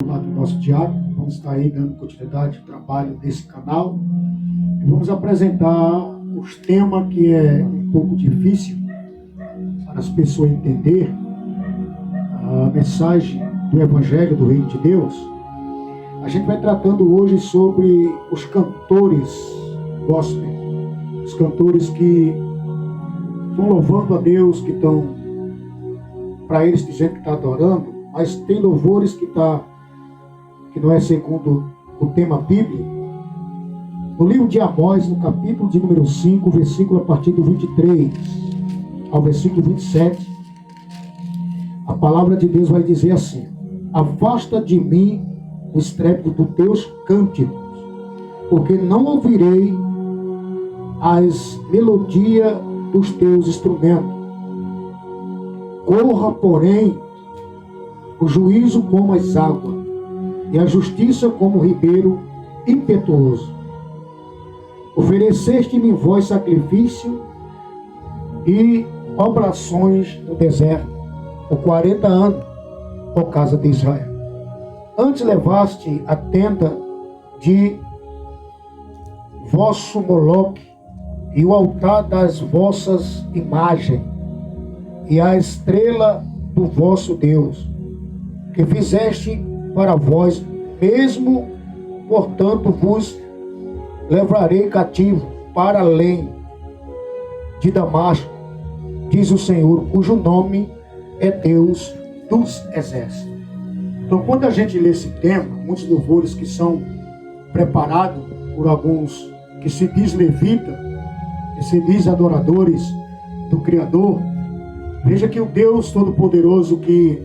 Do nosso diácono, vamos estar aí dando continuidade ao trabalho desse canal e vamos apresentar os temas que é um pouco difícil para as pessoas entender a mensagem do Evangelho do Reino de Deus. A gente vai tratando hoje sobre os cantores gospel, os cantores que estão louvando a Deus, que estão, para eles dizendo que está adorando, mas tem louvores que não é segundo o tema bíblico. No livro de Amós, no capítulo de número 5, versículo a partir do 23 ao versículo 27, a palavra de Deus vai dizer assim: afasta de mim o estrépito dos teus cânticos, porque não ouvirei as melodias dos teus instrumentos. Corra, porém, o juízo como as águas, e a justiça como o ribeiro impetuoso. Ofereceste-me vós sacrifício e oblações no deserto, por 40 anos, ó casa de Israel. Antes levaste a tenda de vosso Moloque e o altar das vossas imagens, e a estrela do vosso Deus, que fizeste para vós mesmo, portanto vos levarei cativo para além de Damasco, diz o Senhor, cujo nome é Deus dos exércitos. Então, quando a gente lê esse tema, muitos louvores que são preparados por alguns que se diz levita, que se diz adoradores do Criador, veja que o Deus Todo-Poderoso que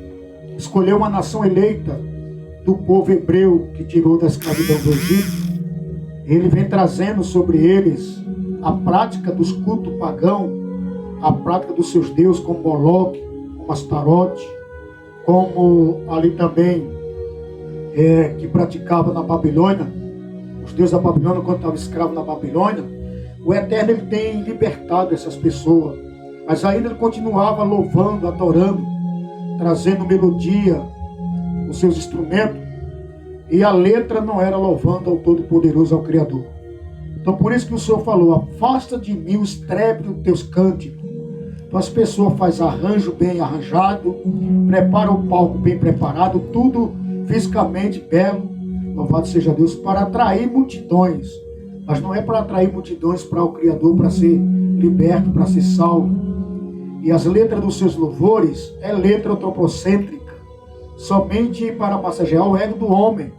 escolheu uma nação eleita do povo hebreu que tirou da escravidão do Egito, ele vem trazendo sobre eles a prática dos cultos pagãos, a prática dos seus deuses como Moloque, como Astarote, como ali também que praticava na Babilônia, os deuses da Babilônia quando estavam escravos na Babilônia. O Eterno ele tem libertado essas pessoas, mas ainda ele continuava louvando, adorando, trazendo melodia os seus instrumentos, e a letra não era louvando ao Todo-Poderoso, ao Criador. Então por isso que o Senhor falou: afasta de mim o estrépito dos teus cânticos. Então as pessoas fazem arranjo bem arranjado, preparam o palco bem preparado, tudo fisicamente belo, louvado seja Deus, para atrair multidões, mas não é para atrair multidões para o Criador, para ser liberto, para ser salvo. E as letras dos seus louvores é letra antropocêntrica, somente para massagear o ego do homem.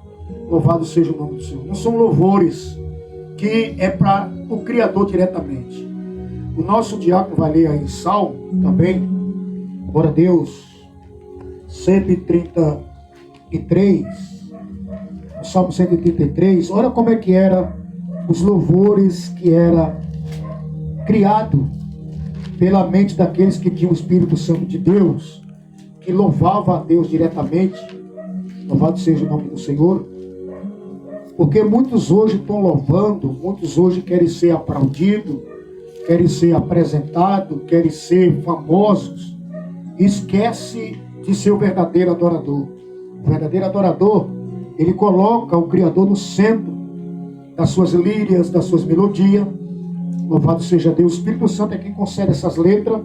Louvado seja o nome do Senhor. Não são louvores que é para o Criador diretamente. O nosso diácono vai ler aí em Salmo também, glória a Deus, 133, o Salmo 133. Olha como é que era os louvores que era criado pela mente daqueles que tinham o Espírito Santo de Deus, que louvava a Deus diretamente. Louvado seja o nome do Senhor. Porque muitos hoje estão louvando, muitos hoje querem ser aplaudidos, querem ser apresentados, querem ser famosos, esquece de ser o verdadeiro adorador. O verdadeiro adorador, ele coloca o Criador no centro das suas lírias, das suas melodias. Louvado seja Deus. O Espírito Santo é quem concede essas letras,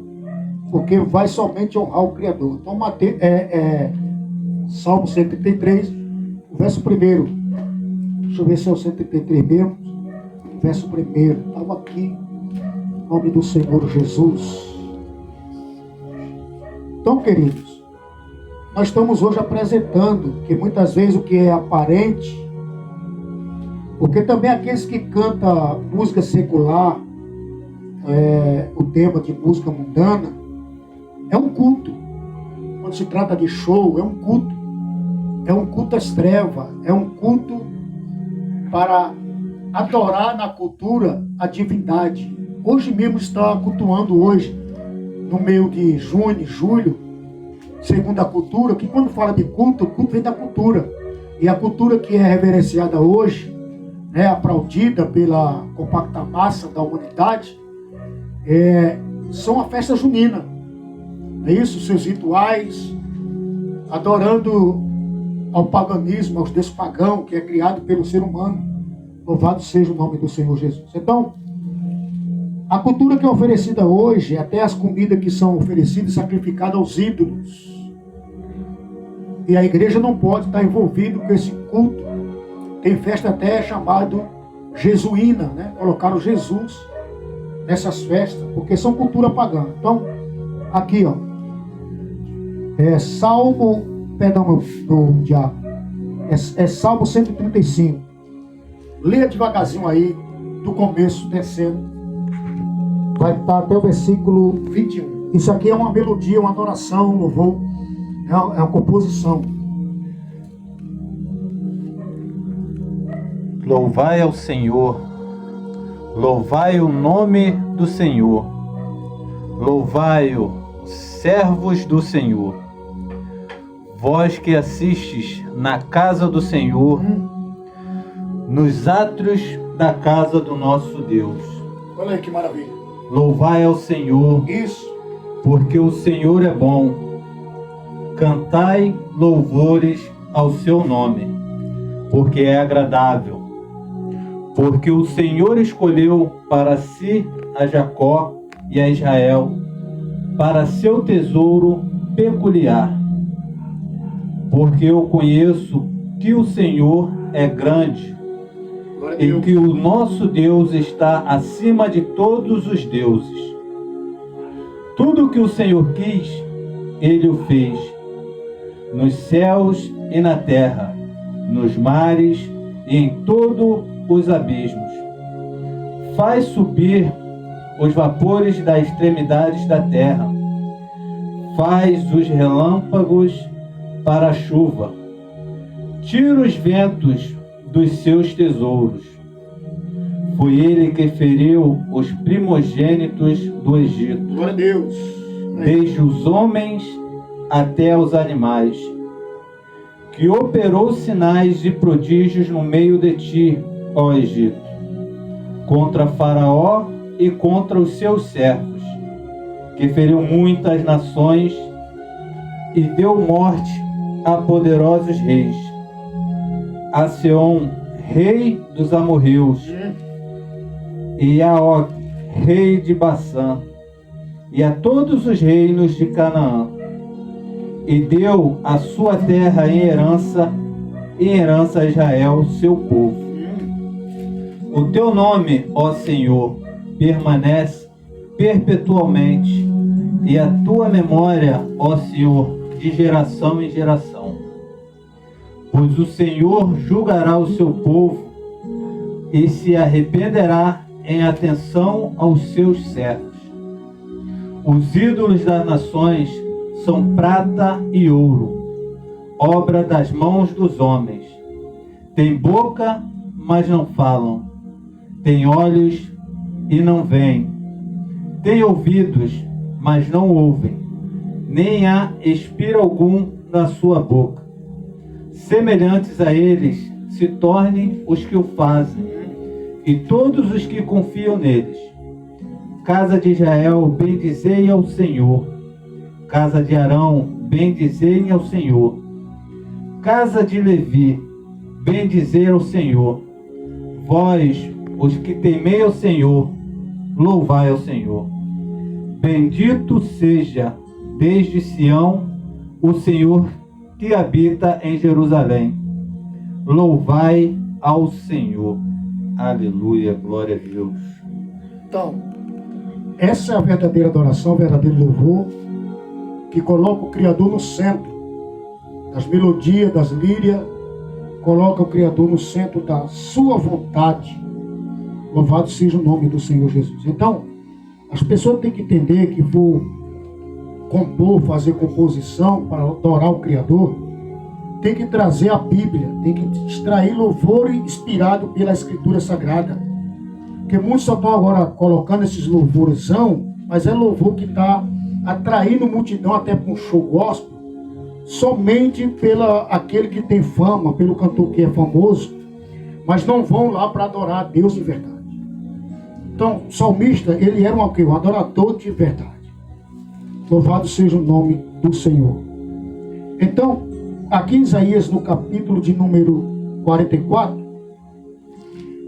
porque vai somente honrar o Criador. Então, Salmo 133, verso 1. Deixa eu ver se é o 133 mesmo. Verso 1. Estava aqui. Em nome do Senhor Jesus. Então, queridos, nós estamos hoje apresentando que muitas vezes o que é aparente, porque também aqueles que cantam música secular, o tema de música mundana, é um culto. Quando se trata de show, é um culto. É um culto às trevas. É um culto para adorar na cultura a divindade. Hoje mesmo está cultuando hoje, no meio de junho, julho, segundo a cultura, que quando fala de culto, o culto vem da cultura. E a cultura que é reverenciada hoje, aplaudida pela compacta massa da humanidade, são a festa junina. É isso, seus rituais, adorando ao paganismo, aos despagão, que é criado pelo ser humano. Louvado seja o nome do Senhor Jesus. Então, a cultura que é oferecida hoje, até as comidas que são oferecidas, sacrificadas aos ídolos. E a igreja não pode estar envolvida com esse culto. Tem festa até chamado jesuína, né? Colocaram Jesus nessas festas, porque são cultura pagã. Então, aqui, ó, Salmo, perdão, meu diabo, Salmo 135. Leia devagarzinho aí, do começo, descendo. Vai estar até o versículo 21. Isso aqui é uma melodia, uma adoração, um louvor, é uma composição. Louvai ao Senhor, louvai o nome do Senhor, louvai-o, servos do Senhor, vós que assistes na casa do Senhor, nos átrios da casa do nosso Deus. Olha aí que maravilha. Louvai ao Senhor, Isso. porque o Senhor é bom, cantai louvores ao seu nome, porque é agradável. Porque o Senhor escolheu para si a Jacó e a Israel, para seu tesouro peculiar. Porque eu conheço que o Senhor é grande e que o nosso Deus está acima de todos os deuses. Tudo que o Senhor quis, Ele o fez, nos céus e na terra, nos mares e em todo os abismos. Faz subir os vapores das extremidades da terra. Faz os relâmpagos para a chuva. Tira os ventos dos seus tesouros. Foi ele que feriu os primogênitos do Egito. Glória a Deus. Desde os homens até os animais. Que operou sinais e prodígios no meio de ti, ó Egito, contra Faraó e contra os seus servos, que feriu muitas nações e deu morte a poderosos reis, a Seom, rei dos amorreus, e a Og, rei de Bassã, e a todos os reinos de Canaã, e deu a sua terra em herança a Israel, seu povo. O teu nome, ó Senhor, permanece perpetuamente, e a tua memória, ó Senhor, de geração em geração. Pois o Senhor julgará o seu povo e se arrependerá em atenção aos seus servos. Os ídolos das nações são prata e ouro, obra das mãos dos homens. Têm boca, mas não falam. Têm olhos e não veem. Têm ouvidos, mas não ouvem. Nem há espírito algum na sua boca. Semelhantes a eles se tornem os que o fazem, e todos os que confiam neles. Casa de Israel, bendizei ao Senhor. Casa de Arão, bendizei ao Senhor. Casa de Levi, bendizei ao Senhor. Vós, os que temei ao Senhor, louvai ao Senhor. Bendito seja desde Sião o Senhor que habita em Jerusalém. Louvai ao Senhor. Aleluia, glória a Deus. Então, essa é a verdadeira adoração, o verdadeiro louvor, que coloca o Criador no centro das melodias, das lírias, coloca o Criador no centro da sua vontade. Louvado seja o nome do Senhor Jesus. Então, as pessoas têm que entender que for compor, fazer composição para adorar o Criador, tem que trazer a Bíblia, tem que extrair louvor inspirado pela Escritura Sagrada. Porque muitos só estão agora colocando esses louvorzão, mas é louvor que está atraindo multidão até para um show gospel, somente pela aquele que tem fama, pelo cantor que é famoso, mas não vão lá para adorar a Deus de verdade. Então, o salmista, ele era um adorador de verdade. Louvado seja o nome do Senhor. Então, aqui em Isaías, no capítulo de número 44,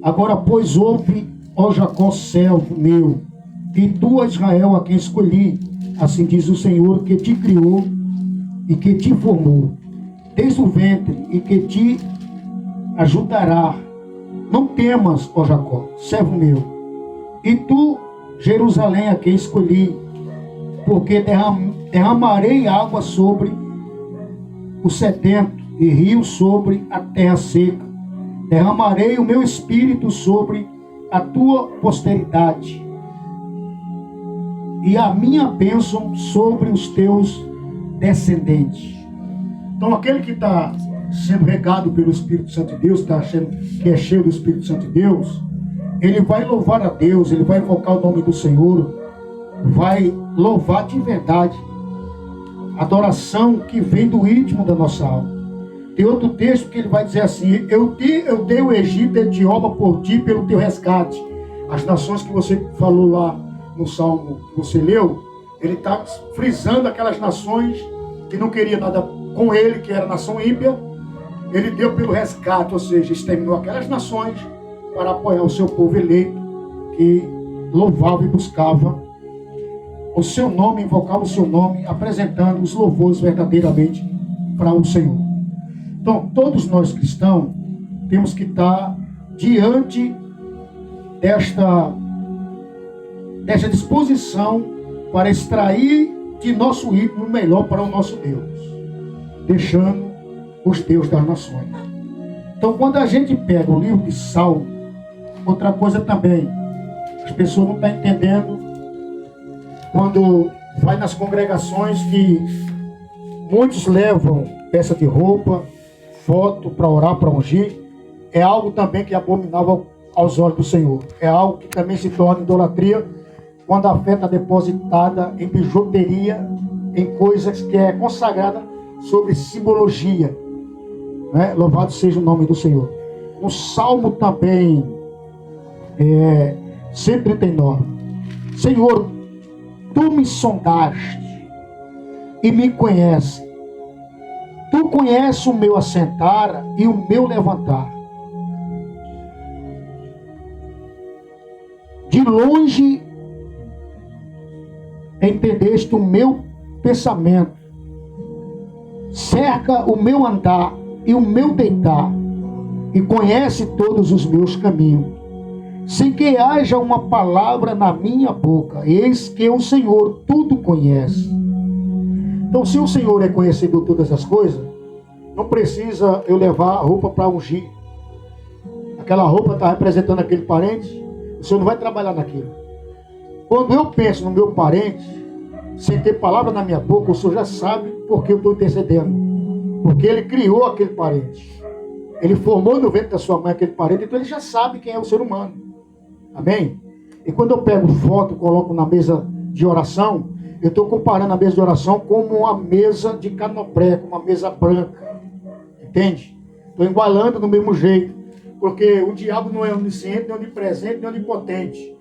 agora, pois, ouve, ó Jacó, servo meu, e tu, ó Israel, a quem escolhi, assim diz o Senhor, que te criou e que te formou desde o ventre e que te ajudará. Não temas, ó Jacó, servo meu, e tu, Jerusalém, a quem escolhi, porque derramarei água sobre o sedento e rio sobre a terra seca. Derramarei o meu espírito sobre a tua posteridade e a minha bênção sobre os teus descendentes. Então, aquele que está sendo regado pelo Espírito Santo de Deus, que é cheio do Espírito Santo de Deus, ele vai louvar a Deus, ele vai invocar o nome do Senhor, vai louvar de verdade. Adoração que vem do íntimo da nossa alma. Tem outro texto que ele vai dizer assim: eu dei o Egito e a Etiópia por ti, pelo teu resgate. As nações que você falou lá no Salmo que você leu, ele está frisando aquelas nações que não queriam nada com ele, que era nação ímpia. Ele deu pelo resgate, ou seja, exterminou aquelas nações para apoiar o seu povo eleito, que louvava e buscava o seu nome, invocava o seu nome, apresentando os louvores verdadeiramente para o Senhor. Então, todos nós cristãos temos que estar diante desta disposição para extrair de nosso íntimo o melhor para o nosso Deus, deixando os deuses das nações. Então, quando a gente pega o livro de Salmo, outra coisa também, as pessoas não estão entendendo quando vai nas congregações que muitos levam peça de roupa, foto para orar, para ungir, é algo também que é abominável aos olhos do Senhor. É algo que também se torna idolatria quando a fé está depositada em bijuteria, em coisas que é consagrada sobre simbologia. Né? Louvado seja o nome do Senhor. No Salmo também 139. Senhor, tu me sondaste e me conheces. Tu conheces o meu assentar e o meu levantar. De longe entendeste o meu pensamento. Cerca o meu andar e o meu deitar. E conhece todos os meus caminhos. Sem que haja uma palavra na minha boca. Eis que o Senhor tudo conhece. Então, se o Senhor é conhecedor de todas as coisas, não precisa eu levar a roupa para ungir. Aquela roupa está representando aquele parente, o Senhor não vai trabalhar naquilo. Quando eu penso no meu parente, sem ter palavra na minha boca, o Senhor já sabe por que eu estou intercedendo. Porque Ele criou aquele parente. Ele formou no ventre da sua mãe aquele parente, então Ele já sabe quem é o ser humano. Amém? E quando eu pego foto, coloco na mesa de oração, eu estou comparando a mesa de oração como uma mesa de canopré, com uma mesa branca. Entende? Estou igualando do mesmo jeito. Porque o diabo não é onisciente, nem onipresente, nem onipotente.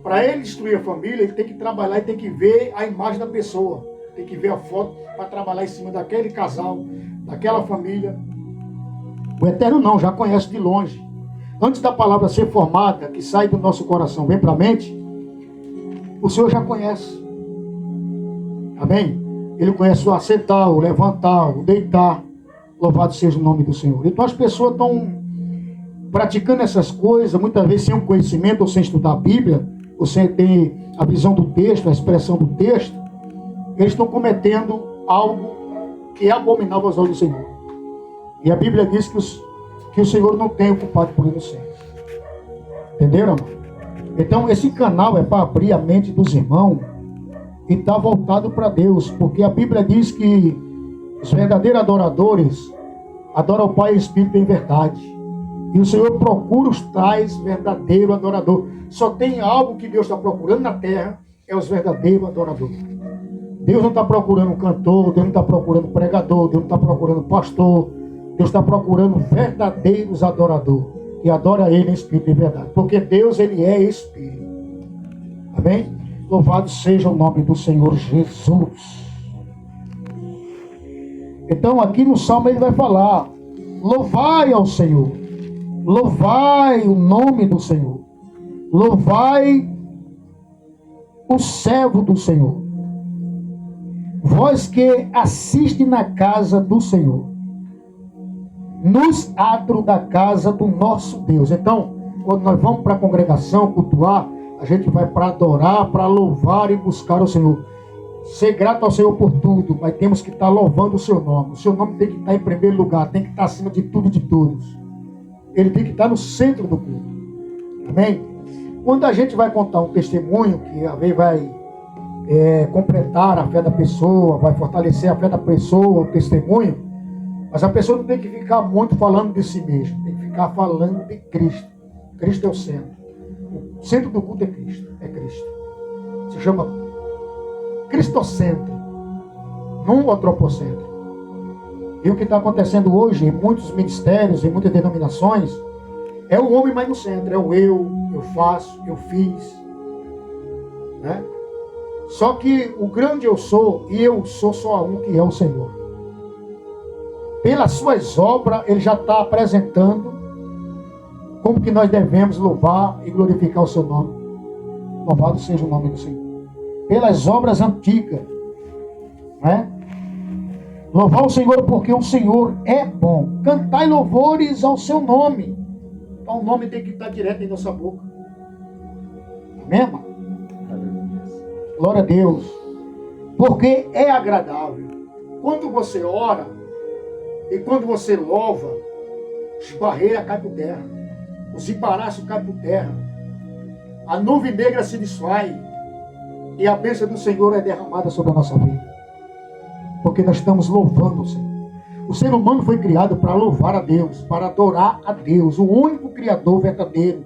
Para ele destruir a família, ele tem que trabalhar e tem que ver a imagem da pessoa. Tem que ver a foto para trabalhar em cima daquele casal, daquela família. O Eterno não, já conhece de longe. Antes da palavra ser formada, que sai do nosso coração, vem para a mente, o Senhor já conhece. Amém? Ele conhece o assentar, o levantar, o deitar. Louvado seja o nome do Senhor. Então as pessoas estão praticando essas coisas, muitas vezes sem um conhecimento ou sem estudar a Bíblia, ou sem ter a visão do texto, a expressão do texto. Eles estão cometendo algo que é abominável aos olhos do Senhor. E a Bíblia diz que o Senhor não tem o culpado por inocência. Entenderam, amor? Então esse canal é para abrir a mente dos irmãos e está voltado para Deus, porque a Bíblia diz que os verdadeiros adoradores adoram o Pai e o Espírito em verdade. E o Senhor procura os tais verdadeiros adoradores. Só tem algo que Deus está procurando na terra, é os verdadeiros adoradores. Deus não está procurando um cantor, Deus não está procurando um pregador, Deus não está procurando um pastor. Deus está procurando verdadeiros adoradores, que adoram Ele em Espírito e em verdade. Porque Deus, Ele é Espírito. Amém? Louvado seja o nome do Senhor Jesus. Então aqui no Salmo ele vai falar: louvai ao Senhor, louvai o nome do Senhor, louvai o servo do Senhor, vós que assiste na casa do Senhor, nos atos da casa do nosso Deus. Então, quando nós vamos para a congregação cultuar, a gente vai para adorar, para louvar e buscar o Senhor. Ser grato ao Senhor por tudo, mas temos que estar louvando o seu nome. O seu nome tem que estar em primeiro lugar, tem que estar acima de tudo e de todos. Ele tem que estar no centro do culto. Amém? Quando a gente vai contar um testemunho, que a vez vai completar a fé da pessoa, vai fortalecer a fé da pessoa, o testemunho, mas a pessoa não tem que ficar muito falando de si mesma, tem que ficar falando de Cristo. Cristo é o centro. O centro do culto é Cristo. É Cristo. Se chama cristocentro, não antropocentro. E o que está acontecendo hoje em muitos ministérios, em muitas denominações, é o homem mais no centro. É o eu faço, eu fiz. Né? Só que o grande eu sou, e eu sou só um, que é o Senhor. Pelas suas obras, ele já está apresentando como que nós devemos louvar e glorificar o seu nome. Louvado seja o nome do Senhor. Pelas obras antigas. Né? Louvar o Senhor porque o Senhor é bom. Cantai louvores ao seu nome. Então o nome tem que estar direto em nossa boca. Amém, irmão? Glória a Deus. Porque é agradável. Quando você ora e quando você louva, as barreiras caem por terra. Os embaraços caem por terra. A nuvem negra se desfaz. E a bênção do Senhor é derramada sobre a nossa vida. Porque nós estamos louvando o Senhor. O ser humano foi criado para louvar a Deus, para adorar a Deus, o único Criador verdadeiro.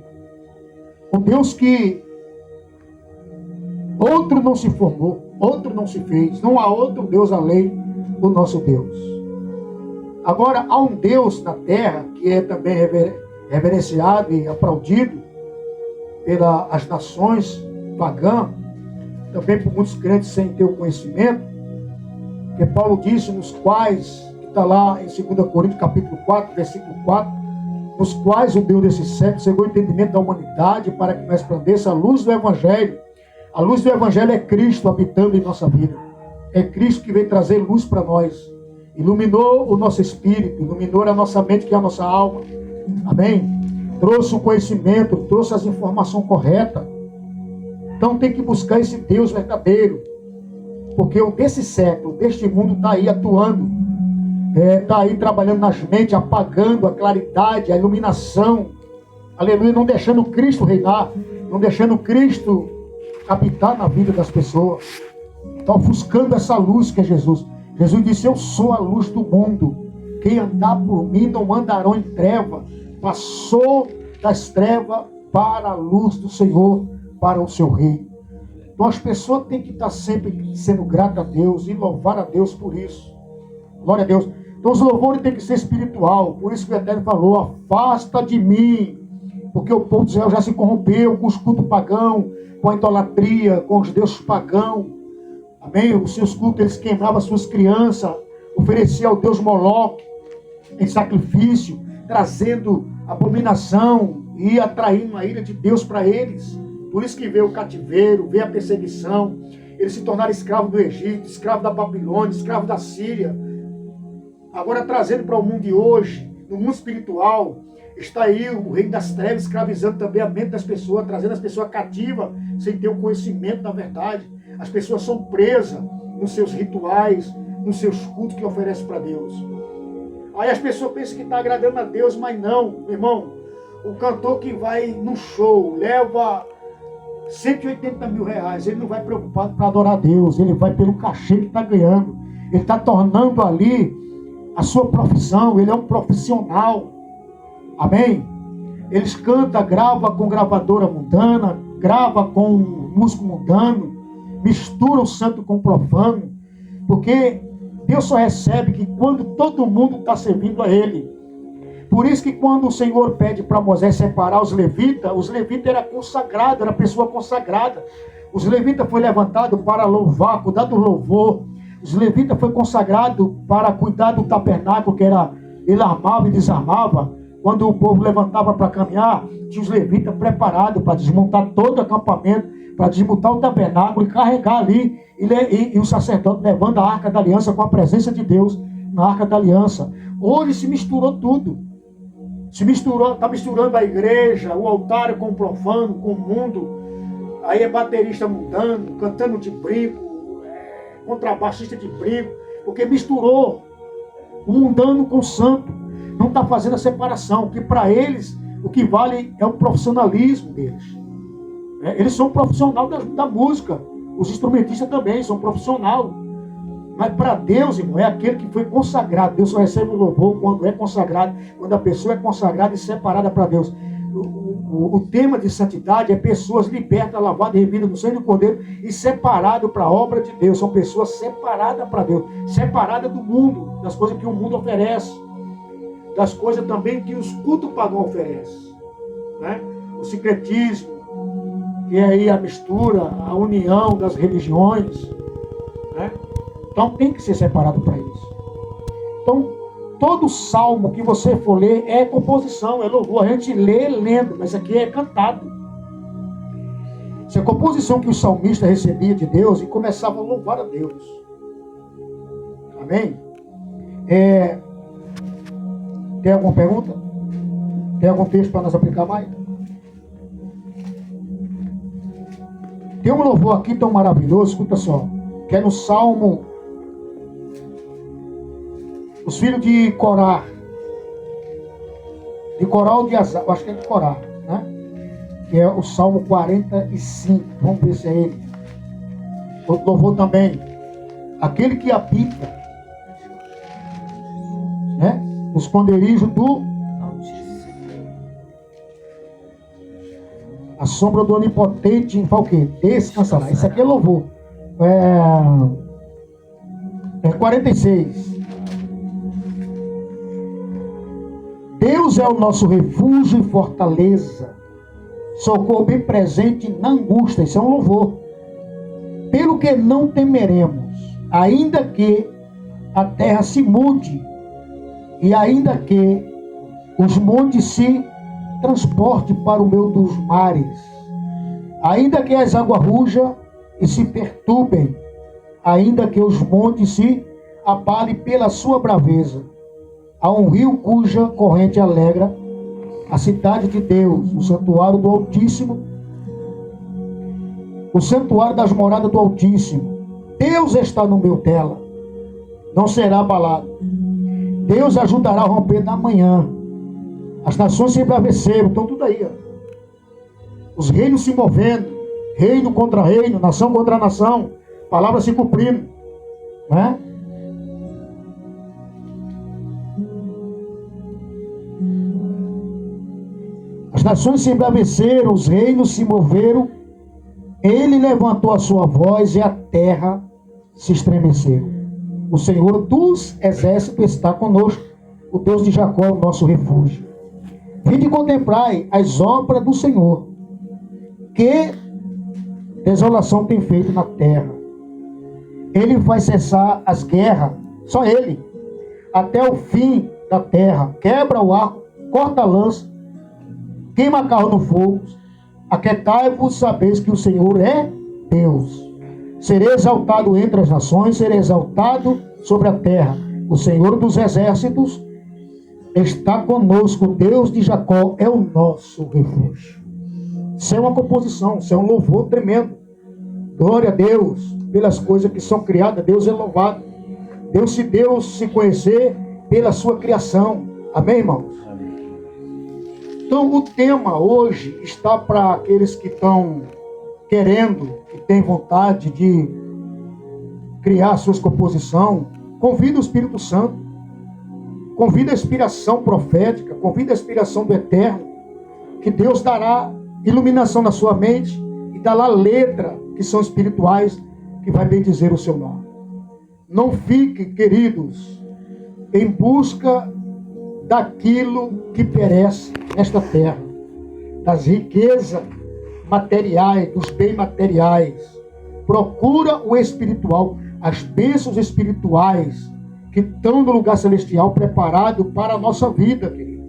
O Deus que outro não se formou, outro não se fez. Não há outro Deus além do nosso Deus. Agora, há um Deus na terra que é também reverenciado e aplaudido pelas nações pagãs, também por muitos crentes sem ter o conhecimento, que Paulo disse, nos quais, que está lá em 2 Coríntios capítulo 4, versículo 4, nos quais o Deus desse século cegou o entendimento da humanidade para que resplandeça a luz do Evangelho. A luz do Evangelho é Cristo habitando em nossa vida. É Cristo que veio trazer luz para nós. Iluminou o nosso espírito, iluminou a nossa mente, que é a nossa alma. Amém? Trouxe o conhecimento, trouxe as informações corretas. Então tem que buscar esse Deus verdadeiro. Porque o desse século, deste mundo, está aí atuando. Está aí trabalhando nas mentes, apagando a claridade, a iluminação. Aleluia, não deixando Cristo reinar. Não deixando Cristo habitar na vida das pessoas. Está ofuscando essa luz que é Jesus. Jesus disse, eu sou a luz do mundo. Quem andar por mim não andará em treva. Passou das trevas para a luz do Senhor, para o seu reino. Então as pessoas têm que estar sempre sendo gratas a Deus e louvar a Deus por isso. Glória a Deus. Então os louvores têm que ser espiritual. Por isso que o Eterno falou, afasta de mim. Porque o povo de Israel já se corrompeu com os cultos pagãos, com a idolatria, com os deuses pagãos. Amém? Os seus cultos, eles queimavam as suas crianças, ofereciam ao Deus Moloque em sacrifício, trazendo abominação e atraindo a ira de Deus para eles. Por isso que veio o cativeiro, veio a perseguição. Eles se tornaram escravos do Egito, escravos da Babilônia, escravos da Síria. Agora trazendo para o mundo de hoje, no mundo espiritual, está aí o reino das trevas escravizando também a mente das pessoas, trazendo as pessoas cativas, sem ter o conhecimento da verdade. As pessoas são presas nos seus rituais, nos seus cultos que oferecem para Deus. Aí as pessoas pensam que está agradando a Deus, mas não, meu irmão. O cantor que vai no show, leva 180 mil reais, ele não vai preocupado para adorar a Deus, ele vai pelo cachê que está ganhando. Ele está tornando ali a sua profissão, ele é um profissional. Amém? Eles cantam, gravam com gravadora mundana, grava com músico mundano, mistura o santo com o profano, porque Deus só recebe que quando todo mundo está servindo a Ele. Por isso que quando o Senhor pede para Moisés separar os levitas eram consagrados, era pessoa consagrada. Os levitas foram levantados para louvar, cuidar do louvor, Os levitas foi consagrado para cuidar do tabernáculo, que era, ele armava e desarmava. Quando o povo levantava para caminhar, tinha os levitas preparados para desmontar todo o acampamento, para desmontar o tabernáculo e carregar ali, e o sacerdote levando a Arca da Aliança com a presença de Deus na Arca da Aliança. Hoje se misturou tudo. Se misturou, está misturando a igreja, o altar com o profano, com o mundo. Aí é baterista mudando, cantando de brinco, contrabaixista de brinco, porque misturou o mundano com o santo. Não está fazendo a separação, que para eles o que vale é o profissionalismo deles. Eles são profissional da música, os instrumentistas também são profissional. Mas para Deus, irmão, é aquele que foi consagrado. Deus só recebe o louvor quando é consagrado, quando a pessoa é consagrada e separada para Deus. O tema de santidade é pessoas libertas, lavadas e remidas no sangue do Cordeiro e separadas para a obra de Deus. São pessoas separadas para Deus, separadas do mundo, das coisas que o mundo oferece, das coisas também que os cultos pagãos oferecem, né? O sincretismo, que é aí a mistura, a união das religiões, né? Então tem que ser separado para isso. Então, todo salmo que você for ler é composição, é louvor. A gente lê lendo, mas aqui é cantado. Isso é a composição que o salmista recebia de Deus e começava a louvar a Deus. Amém? Tem alguma pergunta? Tem algum texto para nós aplicar mais? Tem um louvor aqui tão maravilhoso, escuta só, que é no Salmo. Os filhos de Corá, de Coral de Azar, acho que é de Corá, né? Que é o Salmo 45. Vamos ver se é ele. Outro louvor também. Aquele que habita, né? No esconderijo do a sombra do Onipotente fala o quê? Descansará. Isso aqui é louvor. É 46. Deus é o nosso refúgio e fortaleza, socorro bem presente na angústia. Isso é um louvor. Pelo que não temeremos, ainda que a terra se mude, e ainda que os montes se transportem para o meio dos mares, ainda que as águas rujam e se perturbem, ainda que os montes se abalem pela sua braveza. Há um rio cuja corrente alegra a cidade de Deus, o santuário do Altíssimo, o santuário das moradas do Altíssimo. Deus está no meio dela, não será abalado. Deus ajudará a romper da manhã. As nações se embraveceram, estão tudo aí, ó. Os reinos se movendo, reino contra reino, nação contra nação, palavras se cumprindo, né? As nações se embraveceram, os reinos se moveram, ele levantou a sua voz e a terra se estremeceu. O Senhor dos exércitos está conosco, o Deus de Jacó é o nosso refúgio. Vinde e contemplai as obras do Senhor, que desolação tem feito na terra. Ele faz cessar as guerras, só ele, até o fim da terra. Quebra o arco, corta a lança, queima carro no fogo. Aquietai-vos, sabeis que o Senhor é Deus. Serei exaltado entre as nações, serei exaltado sobre a terra. O Senhor dos exércitos está conosco, o Deus de Jacó é o nosso refúgio. Isso é uma composição, isso é um louvor tremendo. Glória a Deus pelas coisas que são criadas, Deus é louvado. Deus se conhecer pela sua criação. Amém, irmãos? Amém. Então o tema hoje está para aqueles que estão querendo, que têm vontade de criar suas composições. Convida o Espírito Santo, convida a inspiração profética, convida a inspiração do Eterno, que Deus dará iluminação na sua mente e dará letra que são espirituais, que vai bem dizer o seu nome. Não fique, queridos, em busca daquilo que perece nesta terra, das riquezas materiais, dos bens materiais. Procura o espiritual, as bênçãos espirituais que estão no lugar celestial preparado para a nossa vida, queridos.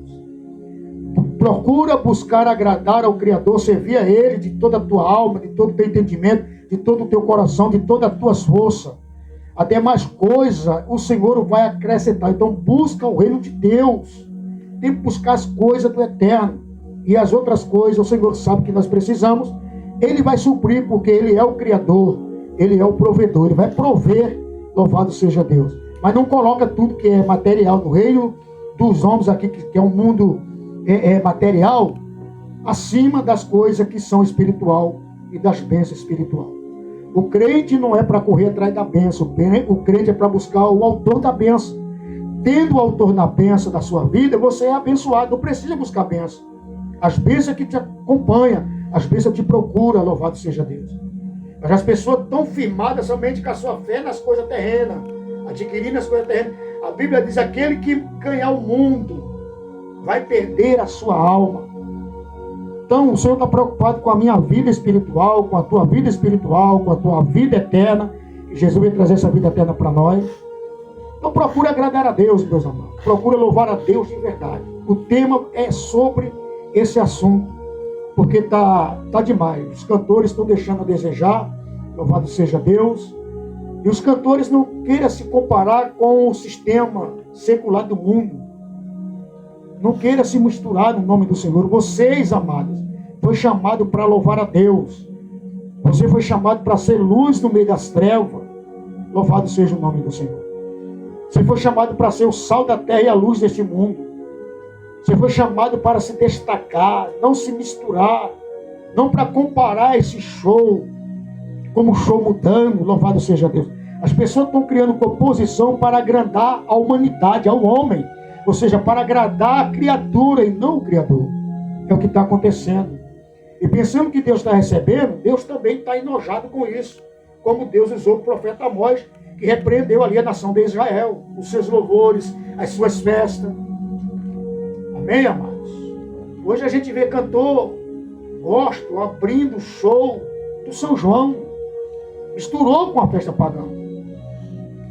Procura buscar agradar ao Criador, servir a Ele de toda a tua alma, de todo o teu entendimento, de todo o teu coração, de toda a tua força. A demais coisa o Senhor vai acrescentar. Então busca o reino de Deus. Tem que buscar as coisas do eterno. E as outras coisas o Senhor sabe que nós precisamos. Ele vai suprir, porque Ele é o Criador. Ele é o provedor. Ele vai prover. Louvado seja Deus. Mas não coloca tudo que é material no reino dos homens aqui, que é um mundo material, acima das coisas que são espiritual e das bênçãos espirituais. O crente não é para correr atrás da bênção. O crente é para buscar o autor da bênção. Tendo o autor da bênção da sua vida, você é abençoado. Não precisa buscar bênção. As bênçãos que te acompanham, as bênçãos te procuram, louvado seja Deus. Mas as pessoas estão firmadas somente com a sua fé nas coisas terrenas, adquirindo as coisas terrenas. A Bíblia diz: aquele que ganhar o mundo vai perder a sua alma. Então o Senhor está preocupado com a minha vida espiritual, com a tua vida espiritual, com a tua vida eterna. E Jesus vai trazer essa vida eterna para nós. Então procura agradar a Deus, meus amados. Procura louvar a Deus de verdade. O tema é sobre esse assunto, porque está demais. Os cantores estão deixando a desejar, louvado seja Deus. E os cantores não queiram se comparar com o sistema secular do mundo. Não queira se misturar no nome do Senhor. Vocês, amados, foi chamado para louvar a Deus. Você foi chamado para ser luz no meio das trevas. Louvado seja o nome do Senhor. Você foi chamado para ser o sal da terra e a luz deste mundo. Você foi chamado para se destacar, não se misturar, não para comparar esse show como show mudando. Louvado seja Deus. As pessoas estão criando composição para agradar a humanidade, ao homem. Ou seja, para agradar a criatura e não o Criador. É o que está acontecendo. E pensando que Deus está recebendo, Deus também está enojado com isso. Como Deus usou o profeta Amós, que repreendeu ali a nação de Israel, os seus louvores, as suas festas. Amém, amados? Hoje a gente vê cantor gospel abrindo o show do São João. Misturou com a festa pagã.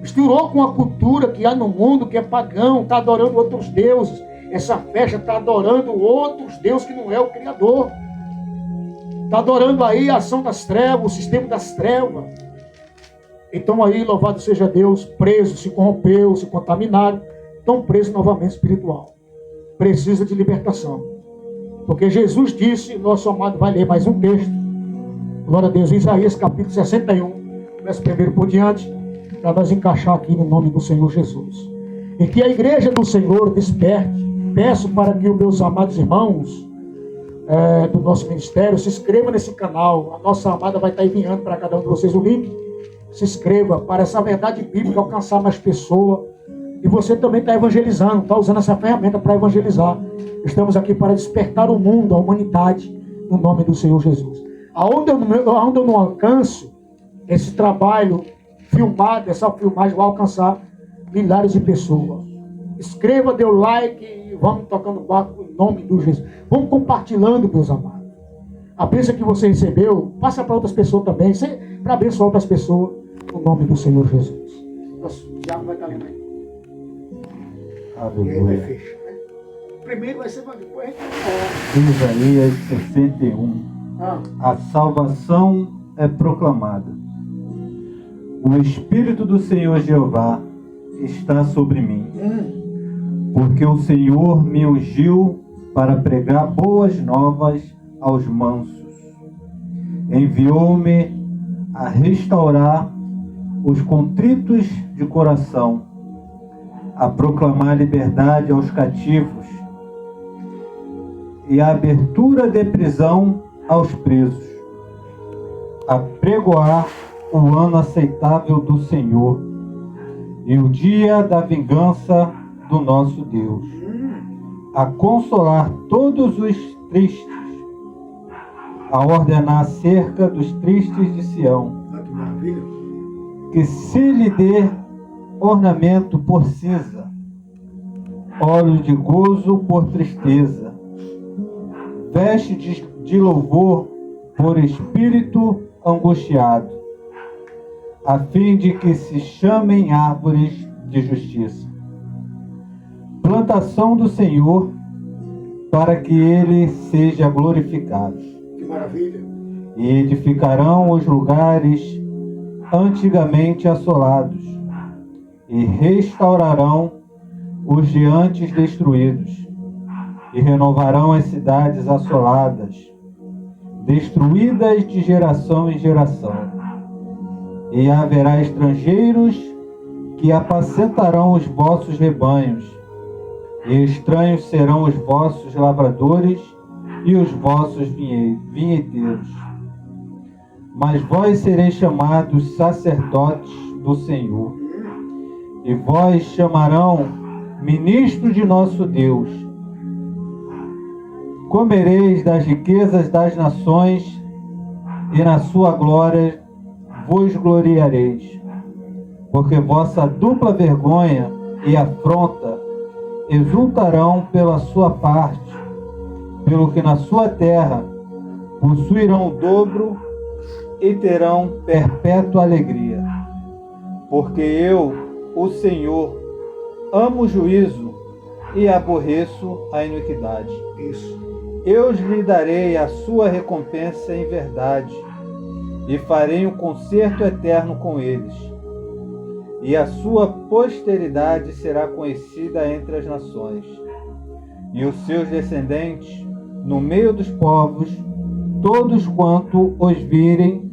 Misturou com a cultura que há no mundo, que é pagão, está adorando outros deuses. Essa festa está adorando outros deuses que não é o Criador. Está adorando aí a ação das trevas, o sistema das trevas. Então aí, louvado seja Deus, presos, se corrompeu, se contaminaram, estão presos novamente espiritual. Precisa de libertação. Porque Jesus disse, nosso amado vai ler mais um texto. Glória a Deus, Isaías capítulo 61, verso 1 por diante, para nós encaixar aqui no nome do Senhor Jesus. E que a igreja do Senhor desperte. Peço para que os meus amados irmãos do nosso ministério se inscrevam nesse canal. A nossa amada vai estar enviando para cada um de vocês o link. Se inscreva para essa verdade bíblica alcançar mais pessoas. E você também está evangelizando, está usando essa ferramenta para evangelizar. Estamos aqui para despertar o mundo, a humanidade, no nome do Senhor Jesus. Aonde eu não alcanço, esse trabalho filmado, essa filmagem vai alcançar milhares de pessoas. Escreva, dê o like e vamos tocando o barco em nome do Jesus. Vamos compartilhando, meus amados. A bênção que você recebeu, passa para outras pessoas também, para abençoar outras pessoas, no nome do Senhor Jesus. O Tiago vai estar lendo aí. Aleluia. E aí vai fechar, né? Primeiro vai ser para depois a gente... Isaías 61. A salvação é proclamada. O Espírito do Senhor Jeová está sobre mim, porque o Senhor me ungiu para pregar boas novas aos mansos. Enviou-me a restaurar os contritos de coração, a proclamar liberdade aos cativos e a abertura de prisão aos presos, a pregoar o ano aceitável do Senhor e o dia da vingança do nosso Deus, a consolar todos os tristes, a ordenar acerca dos tristes de Sião, que se lhe dê ornamento por cinza, óleo de gozo por tristeza, veste de louvor por espírito angustiado, a fim de que se chamem árvores de justiça. Plantação do Senhor, para que Ele seja glorificado. Que maravilha! E edificarão os lugares antigamente assolados, e restaurarão os de antes destruídos, e renovarão as cidades assoladas, destruídas de geração em geração. E haverá estrangeiros que apacentarão os vossos rebanhos, e estranhos serão os vossos lavradores e os vossos vinheteiros. Mas vós sereis chamados sacerdotes do Senhor, e vós chamarão ministro de nosso Deus. Comereis das riquezas das nações, e na sua glória vos gloriareis, porque vossa dupla vergonha e afronta exultarão pela sua parte, pelo que na sua terra possuirão o dobro e terão perpétua alegria. Porque eu, o Senhor, amo o juízo e aborreço a iniquidade. Isso. Eu lhe darei a sua recompensa em verdade, e farei um concerto eterno com eles. E a sua posteridade será conhecida entre as nações, e os seus descendentes no meio dos povos. Todos quanto os virem,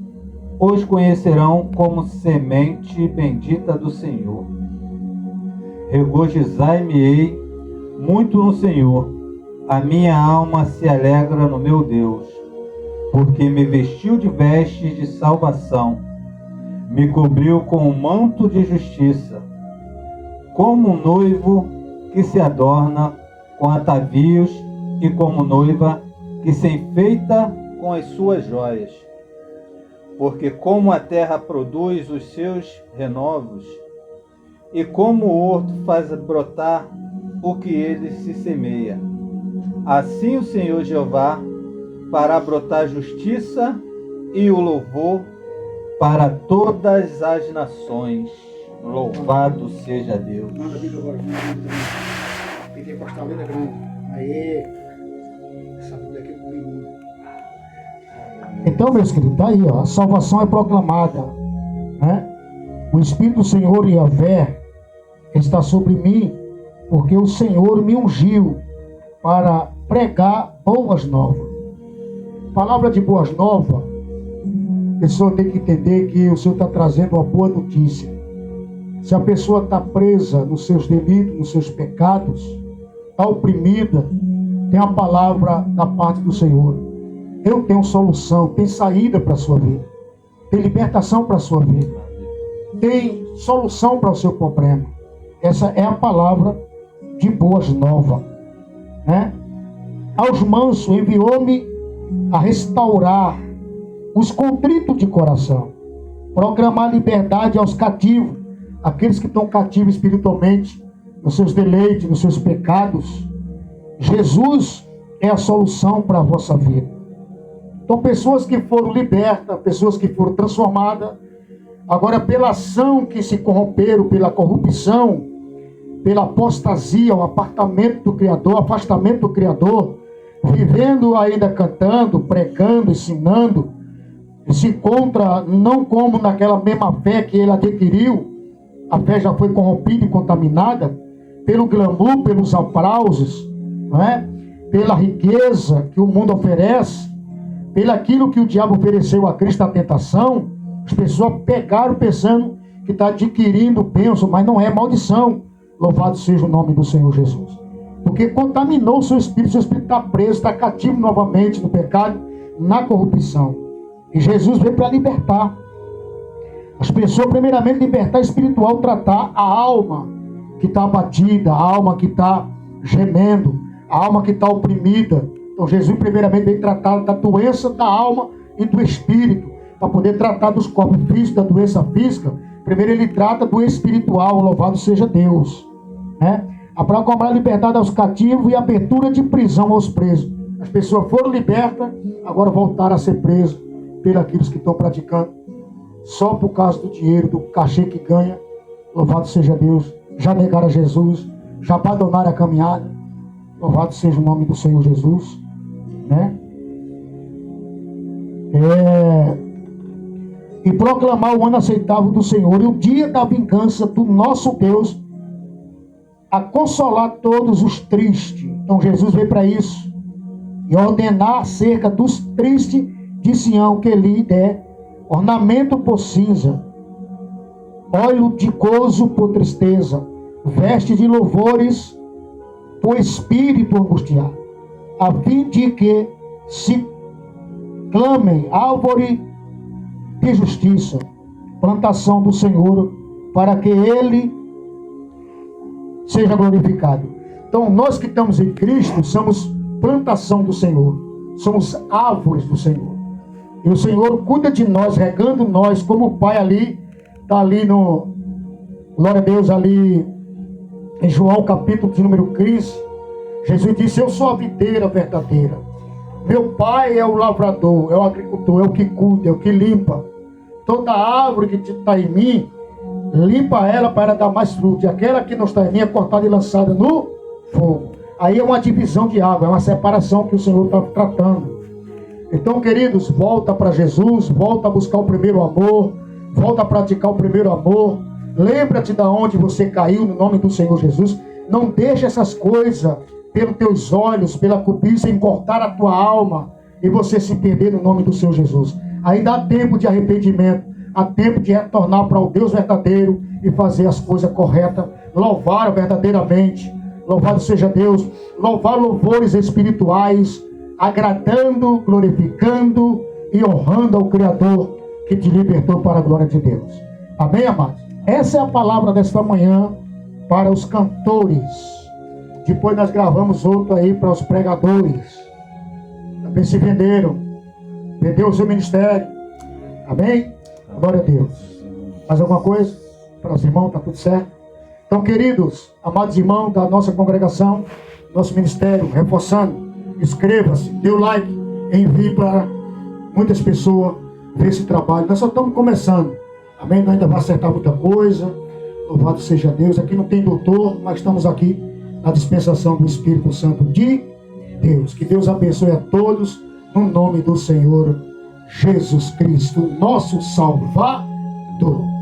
os conhecerão como semente bendita do Senhor. Regozijai-me-ei muito no Senhor, a minha alma se alegra no meu Deus, porque me vestiu de vestes de salvação, me cobriu com um manto de justiça, como um noivo que se adorna com atavios e como noiva que se enfeita com as suas joias. Porque como a terra produz os seus renovos, e como o horto faz brotar o que ele se semeia, assim o Senhor Jeová fará brotar justiça e o louvor para todas as nações. Louvado seja Deus. Maravilha agora. Pentecostal, Lenda Grande. Aê! Essa Bíblia aqui comigo. Então, meus queridos, tá aí, ó, a salvação é proclamada, né? O Espírito do Senhor Yahvé está sobre mim, porque o Senhor me ungiu para pregar boas novas. Palavra de boas novas, a pessoa tem que entender que o Senhor está trazendo uma boa notícia. Se a pessoa está presa nos seus delitos, nos seus pecados, está oprimida, tem a palavra da parte do Senhor. Eu tenho solução, tem saída para a sua vida, tem libertação para a sua vida, tem solução para o seu problema. Essa é a palavra de boas novas, né? Aos mansos enviou-me a restaurar os contritos de coração, proclamar liberdade aos cativos, aqueles que estão cativos espiritualmente, nos seus deleites, nos seus pecados. Jesus é a solução para a vossa vida. Então, pessoas que foram libertas, pessoas que foram transformadas, agora pela ação que se corromperam, pela corrupção, pela apostasia, o apartamento do Criador, afastamento do Criador, vivendo ainda cantando, pregando, ensinando, se encontra não como naquela mesma fé que ele adquiriu, a fé já foi corrompida e contaminada pelo glamour, pelos aplausos, não é? Pela riqueza que o mundo oferece, pelo aquilo que o diabo ofereceu a Cristo, a tentação. As pessoas pegaram pensando que está adquirindo bênção, mas não é maldição. Louvado seja o nome do Senhor Jesus. Porque contaminou o seu espírito está preso, está cativo novamente no pecado, na corrupção. E Jesus veio para libertar as pessoas, primeiramente libertar espiritual, tratar a alma que está abatida, a alma que está gemendo, a alma que está oprimida. Então Jesus primeiramente veio tratar da doença da alma e do espírito, para poder tratar dos corpos físicos, da doença física. Primeiro ele trata do espiritual, louvado seja Deus, né? A proclamar a liberdade aos cativos e a abertura de prisão aos presos. As pessoas foram libertas, agora voltaram a ser presas pelos que estão praticando só por causa do dinheiro, do cachê que ganha, louvado seja Deus, já negaram a Jesus, já abandonaram a caminhada, louvado seja o nome do Senhor Jesus, né? E proclamar o ano aceitável do Senhor e o dia da vingança do nosso Deus, a consolar todos os tristes. Então Jesus veio para isso, e ordenar acerca dos tristes de Sião que lhe der ornamento por cinza, óleo de gozo por tristeza, veste de louvores por espírito angustiado, a fim de que se clamem árvore de justiça, plantação do Senhor, para que Ele seja glorificado. Então nós que estamos em Cristo somos plantação do Senhor, somos árvores do Senhor, e o Senhor cuida de nós, regando nós, como o Pai ali, está ali no, glória a Deus, ali em João capítulo de número 15, Jesus disse: eu sou a videira verdadeira, meu Pai é o lavrador, é o agricultor, é o que cuida, é o que limpa. Toda árvore que está em mim, limpa ela para dar mais fruto, e aquela que não está em mim é cortada e lançada no fogo. Aí é uma divisão de água, é uma separação que o Senhor está tratando. Então, queridos, volta para Jesus, volta a buscar o primeiro amor, volta a praticar o primeiro amor. Lembra-te de onde você caiu, no nome do Senhor Jesus. Não deixe essas coisas pelos teus olhos, pela cobiça, encortar a tua alma e você se perder no nome do Senhor Jesus. Ainda há tempo de arrependimento, há tempo de retornar para o Deus verdadeiro e fazer as coisas corretas, louvar verdadeiramente. Louvado seja Deus, louvar louvores espirituais, agradando, glorificando e honrando ao Criador que te libertou para a glória de Deus. Amém, amados? Essa é a palavra desta manhã para os cantores. Depois nós gravamos outro aí para os pregadores. Também se venderam. Vendeu o seu ministério. Amém? Glória a Deus. Mais alguma coisa? Para os irmãos, está tudo certo? Então, queridos, amados irmãos da nossa congregação, nosso ministério, reforçando, inscreva-se, dê o like, envie para muitas pessoas ver esse trabalho. Nós só estamos começando. Amém? Nós ainda vamos acertar muita coisa. Louvado seja Deus. Aqui não tem doutor, mas estamos aqui na dispensação do Espírito Santo de Deus. Que Deus abençoe a todos, no nome do Senhor Jesus Cristo, nosso Salvador.